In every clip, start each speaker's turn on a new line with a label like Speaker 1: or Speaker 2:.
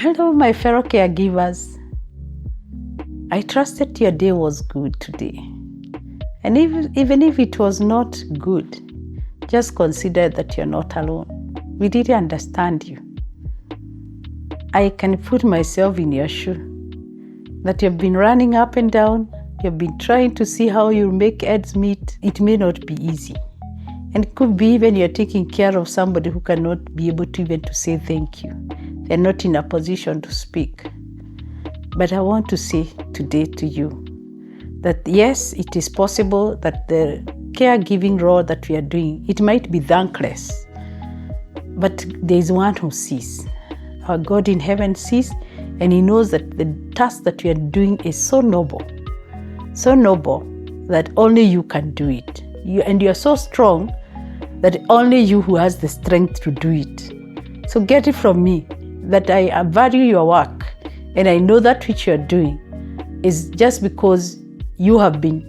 Speaker 1: Hello, my fellow caregivers. I trust that your day was good today. And even if it was not good, just consider that you're not alone. We really understand you. I can put myself in your shoe, that you've been running up and down, you've been trying to see how you make ends meet. It may not be easy. And it could be even you're taking care of somebody who cannot be able to even to say thank you. They're not in a position to speak. But I want to say today to you that yes, it is possible that the caregiving role that we are doing, it might be thankless, but there is one who sees. Our God in heaven sees, and He knows that the task that we are doing is so noble that only you can do it. And you are so strong that only you who has the strength to do it. So get it from me that I value your work, and I know that which you are doing is just because you have been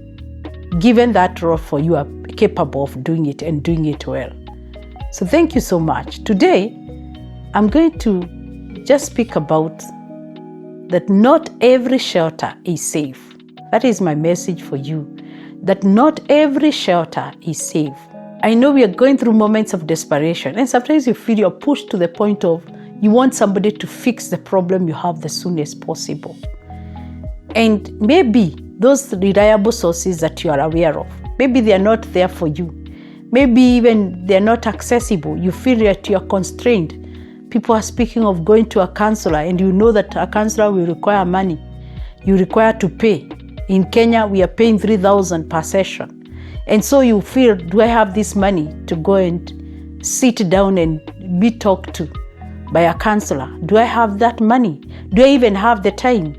Speaker 1: given that role, for you are capable of doing it and doing it well. So thank you so much. Today, I'm going to just speak about that not every shelter is safe. That is my message for you, that not every shelter is safe. I know we are going through moments of desperation, and sometimes you feel you're pushed to the point of you want somebody to fix the problem you have the soonest possible. And maybe those reliable sources that you are aware of, maybe they are not there for you. Maybe even they are not accessible. You feel that you are constrained. People are speaking of going to a counselor, and you know that a counselor will require money. You require to pay. In Kenya, we are paying 3,000 per session. And so you feel, do I have this money to go and sit down and be talked to by a counselor? Do I have that money? Do I even have the time?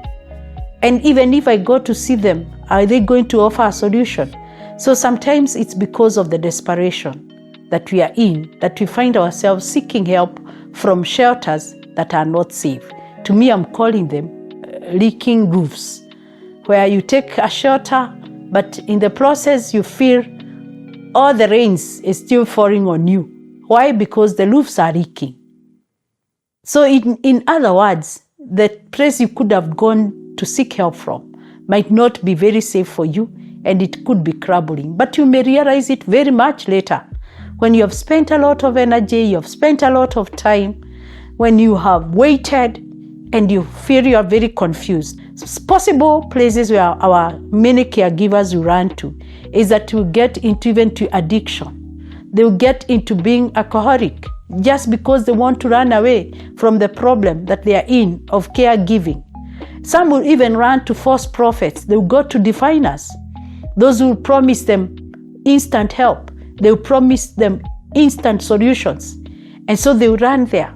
Speaker 1: And even if I go to see them, are they going to offer a solution? So sometimes it's because of the desperation that we are in, that we find ourselves seeking help from shelters that are not safe. To me, I'm calling them leaking roofs, where you take a shelter, but in the process you feel all the rains is still falling on you. Why? Because the roofs are leaking. So in other words, the place you could have gone to seek help from might not be very safe for you, and it could be troubling. But you may realize it very much later, when you have spent a lot of energy, you have spent a lot of time, when you have waited and you feel you are very confused. So possible places where our many caregivers will run to is that you get into even to addiction. They will get into being alcoholic just because they want to run away from the problem that they are in of caregiving. Some will even run to false prophets. They will go to diviners. Those who promise them instant help. They will promise them instant solutions. And so they will run there.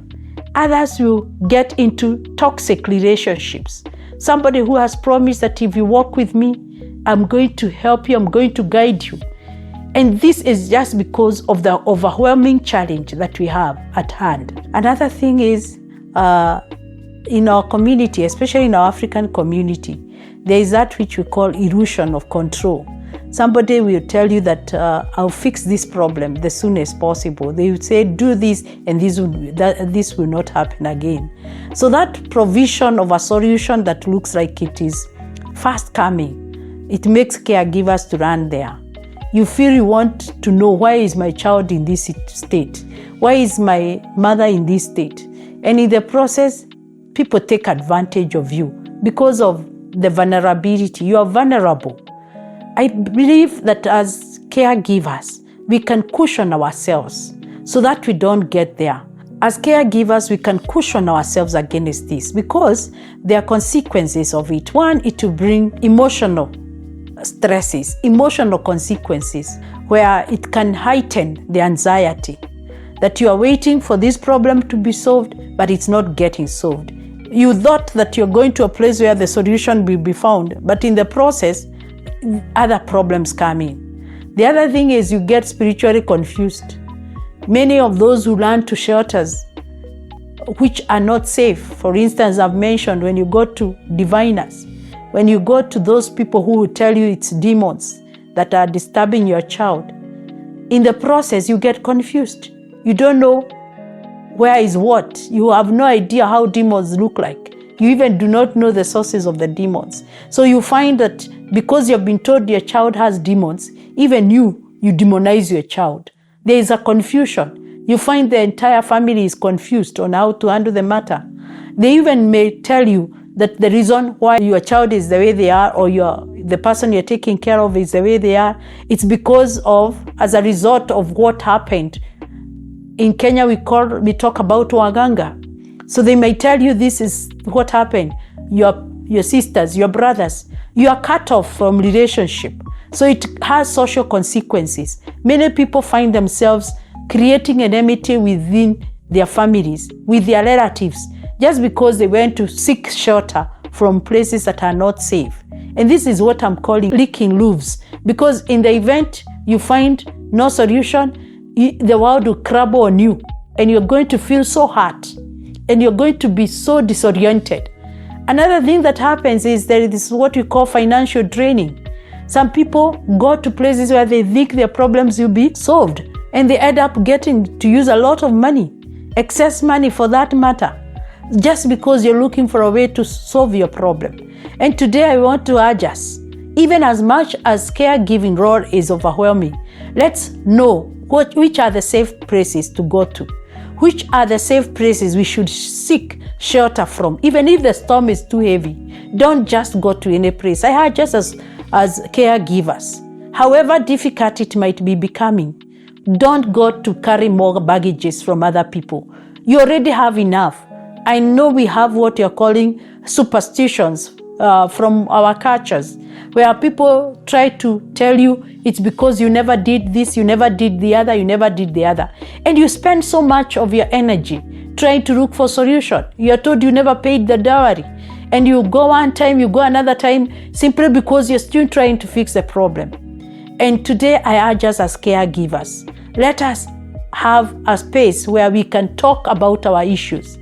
Speaker 1: Others will get into toxic relationships. Somebody who has promised that if you walk with me, I'm going to help you, I'm going to guide you. And this is just because of the overwhelming challenge that we have at hand. Another thing is, in our community, especially in our African community, there is that which we call illusion of control. Somebody will tell you that I'll fix this problem the soonest possible. They will say, do this, and this will not happen again. So that provision of a solution that looks like it is fast coming, it makes caregivers to run there. You feel you want to know, why is my child in this state? Why is my mother in this state? And in the process, people take advantage of you because of the vulnerability. You are vulnerable. I believe that as caregivers, we can cushion ourselves so that we don't get there. As caregivers, we can cushion ourselves against this because there are consequences of it. One, it will bring emotional stresses, emotional consequences, where it can heighten the anxiety that you are waiting for this problem to be solved, but it's not getting solved. You thought that you're going to a place where the solution will be found, but in the process, other problems come in. The other thing is you get spiritually confused. Many of those who run to shelters which are not safe, for instance, I've mentioned when you go to diviners, when you go to those people who will tell you it's demons that are disturbing your child, in the process you get confused. You don't know where is what. You have no idea how demons look like. You even do not know the sources of the demons. So you find that because you've been told your child has demons, even you demonize your child. There is a confusion. You find the entire family is confused on how to handle the matter. They even may tell you that the reason why your child is the way they are, or the person you're taking care of is the way they are, it's because of, as a result of what happened. In Kenya, we talk about waganga. So they may tell you this is what happened. Your sisters, your brothers, you are cut off from relationship. So it has social consequences. Many people find themselves creating enmity within their families, with their relatives, just because they went to seek shelter from places that are not safe. And this is what I'm calling licking roofs, because in the event you find no solution, the world will crumble on you, and you're going to feel so hurt, and you're going to be so disoriented. Another thing that happens is there is what we call financial draining. Some people go to places where they think their problems will be solved, and they end up getting to use a lot of money, excess money for that matter, just because you're looking for a way to solve your problem. And today I want to urge us, even as much as caregiving role is overwhelming, let's know which are the safe places to go to. Which are the safe places we should seek shelter from, even if the storm is too heavy. Don't just go to any place. I heard just as caregivers, however difficult it might be becoming, don't go to carry more baggages from other people. You already have enough. I know we have what you're calling superstitions from our cultures, where people try to tell you it's because you never did this, you never did the other, you never did the other. And you spend so much of your energy trying to look for solution. You're told you never paid the dowry. And you go one time, you go another time, simply because you're still trying to fix the problem. And today I urge us as caregivers, let us have a space where we can talk about our issues.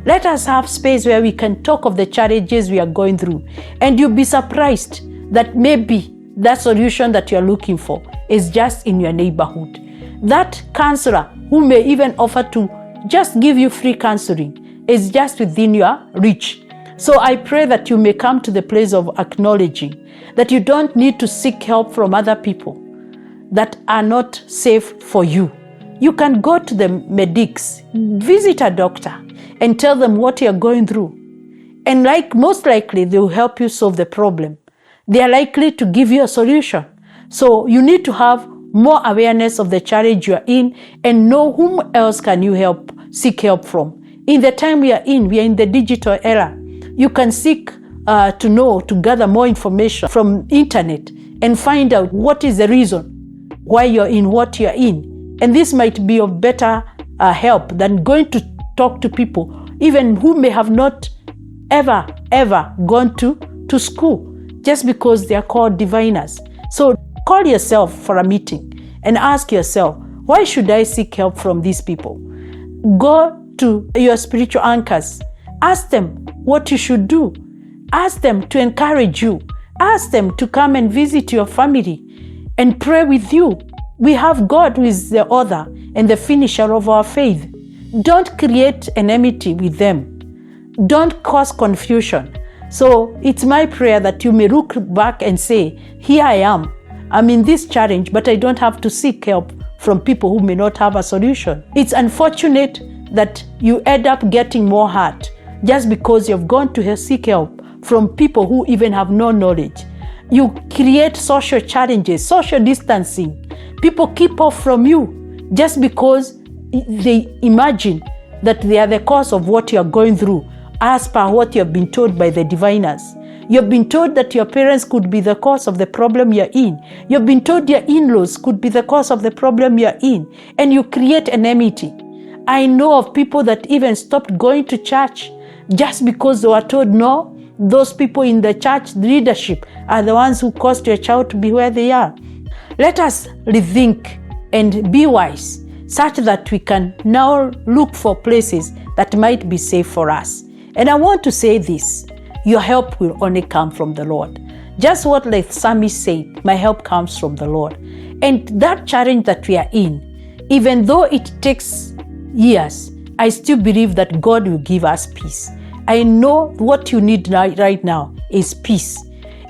Speaker 1: Let us have space where we can talk of the challenges we are going through. And you'll be surprised that maybe that solution that you're looking for is just in your neighborhood. That counselor who may even offer to just give you free counseling is just within your reach. So I pray that you may come to the place of acknowledging that you don't need to seek help from other people that are not safe for you. You can go to the medics, visit a doctor, and tell them what you're going through. And most likely, they will help you solve the problem. They are likely to give you a solution. So you need to have more awareness of the challenge you are in and know whom else can you seek help from. In the time we are in the digital era. You can seek to gather more information from internet and find out what is the reason why you're in what you're in. And this might be of better help than going to talk to people, even who may have not ever gone to school, just because they are called diviners. So call yourself for a meeting and ask yourself, why should I seek help from these people? Go to your spiritual anchors. Ask them what you should do. Ask them to encourage you. Ask them to come and visit your family and pray with you. We have God who is the author and the finisher of our faith. Don't create enmity with them. Don't cause confusion. So it's my prayer that you may look back and say, here I am. I'm in this challenge, but I don't have to seek help from people who may not have a solution. It's unfortunate that you end up getting more hurt just because you've gone to seek help from people who even have no knowledge. You create social challenges, social distancing. People keep off from you just because they imagine that they are the cause of what you're going through, as per what you've been told by the diviners. You've been told that your parents could be the cause of the problem you're in. You've been told your in-laws could be the cause of the problem you're in. And you create enmity. I know of people that even stopped going to church just because they were told, no, those people in the church leadership are the ones who caused your child to be where they are. Let us rethink and be wise, such that we can now look for places that might be safe for us. And I want to say this, your help will only come from the Lord. Just what the psalmist said, my help comes from the Lord. And that challenge that we are in, even though it takes years, I still believe that God will give us peace. I know what you need right now is peace.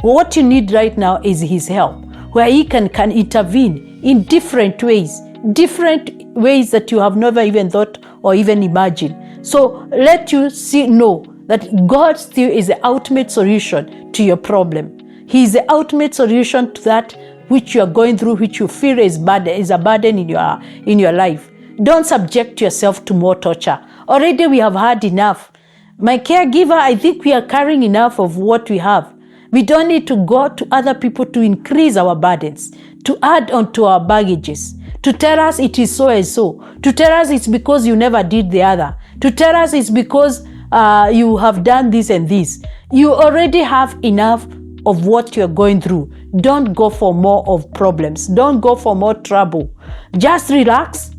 Speaker 1: What you need right now is His help, where He can intervene in different ways that you have never even thought or even imagined. So let you know that God still is the ultimate solution to your problem. He is the ultimate solution to that which you are going through, which you feel is a burden in your life. Don't subject yourself to more torture. Already we have had enough. My caregiver, I think we are carrying enough of what we have. We don't need to go to other people to increase our burdens, to add on to our baggages, to tell us it is so and so, to tell us it's because you never did the other, to tell us it's because you have done this and this. You already have enough of what you're going through. Don't go for more of problems. Don't go for more trouble. Just relax.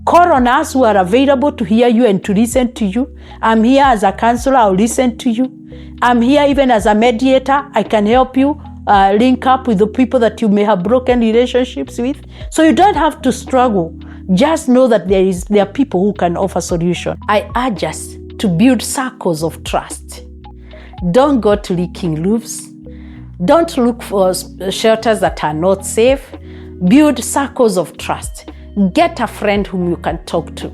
Speaker 1: Call on us who are available to hear you and to listen to you. I'm here as a counselor. I'll listen to you. I'm here even as a mediator. I can help you link up with the people that you may have broken relationships with. So you don't have to struggle. Just know that there are people who can offer solution. I urge us to build circles of trust. Don't go to leaking roofs. Don't look for shelters that are not safe. Build circles of trust. Get a friend whom you can talk to.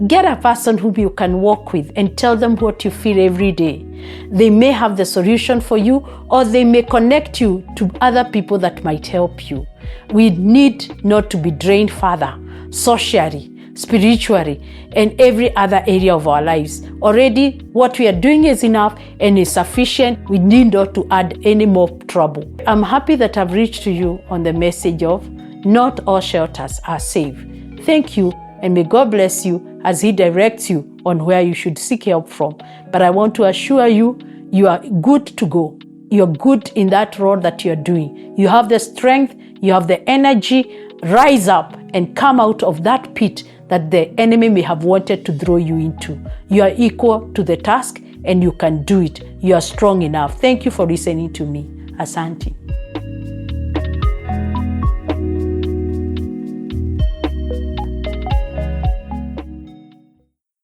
Speaker 1: Get a person whom you can walk with and tell them what you feel every day. They may have the solution for you, or they may connect you to other people that might help you. We need not to be drained further, socially, spiritually, and every other area of our lives. Already what we are doing is enough and is sufficient. We need not to add any more trouble. I'm happy that I've reached to you on the message of not all shelters are safe. Thank you, and may God bless you as He directs you on where you should seek help from. But I want to assure you, you are good to go. You're good in that role that you're doing. You have the strength, you have the energy. Rise up and come out of that pit that the enemy may have wanted to throw you into. You are equal to the task and you can do it. You are strong enough. Thank you for listening to me. Asante.